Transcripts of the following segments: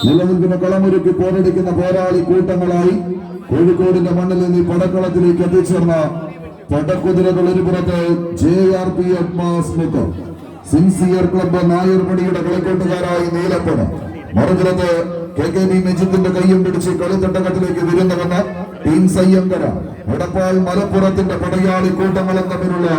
നിലനിൽപ്പിന് കളമൊരുക്കി പോരടിക്കുന്ന പോരാളി കൂട്ടങ്ങളായി കോഴിക്കോടിന്റെ മണ്ണിൽ നിന്ന് പടക്കളത്തിലേക്ക് എത്തിച്ചേർന്ന പടക്കുതിരകൾ ഒരു പുറത്ത് JRPF മാസ്മുഖം സിൻസിയർ ക്ലബ്ബ് നായർപടിയുടെ കളിക്കൂട്ടുകാരായി നീലപ്പട, മറുപുറത്ത് KKB മെജിത്തിന്റെ കയ്യും പിടിച്ച് കളിത്തട്ടകത്തിലേക്ക് വിരുന്നുവന്ന ടീം സയ്യങ്കര, എടപ്പാൾ മലപ്പുറത്തിന്റെ പടയാളി കൂട്ടങ്ങളും തമ്മിലുള്ള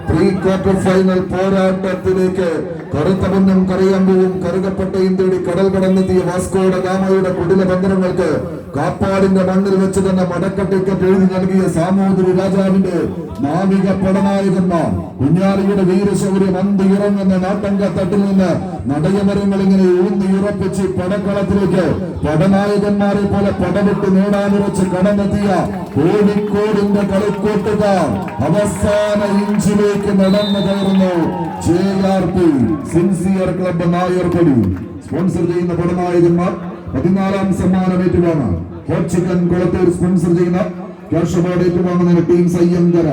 പ്രീ ക്വാർട്ടർ ഫൈനൽ പോരാട്ടത്തിലേക്ക് കറുത്ത പൊന്നും കറിയമ്പും കറുകപ്പട്ടയും തേടി കടൽ കടന്നെത്തിയ വാസ്കോഡ ഗാമയുടെ കുടില ബന്ധനങ്ങൾക്ക് കാപ്പാടിന്റെ മണ്ണിൽ വെച്ച് തന്നെ മടക്ക ടിക്കറ്റ് എഴുതി നൽകിയ സാമൂതിരി രാജാവിന്റെ നാവിക പടനായകന്മാർ കുഞ്ഞാലിയുടെ വീരശൗര്യം അന്തിയിറങ്ങുന്ന നാട്ടങ്കത്തട്ടിൽ നിന്ന് നടയമരങ്ങൾ ഇങ്ങനെ ഊന്നിയുറപ്പിച്ച് പടക്കളത്തിലേക്ക് പടനായകന്മാരെ പോലെ പടവിട്ട് നേടാനുറച്ച് കടന്നെത്തിയ കോഴിക്കോടിന്റെ കളിക്കൂട്ടുകാർ അവസാന ഇഞ്ചിലേക്ക് നടന്നു കയറുന്നു. JRP sincere club Nayarpadi sponsor ചെയ്യുന്ന പടനായകന്മാർ 14ാം സമ്മാനം ഏറ്റുവാങ്ങാൻ ഹോട്ട് ചിക്കൻ കുളത്തൂർ സ്പോൺസർ ചെയ്യുന്ന ക്യാഷ് അവാർഡ് ഏറ്റുവാങ്ങുന്ന ടീം സയ്യങ്കര.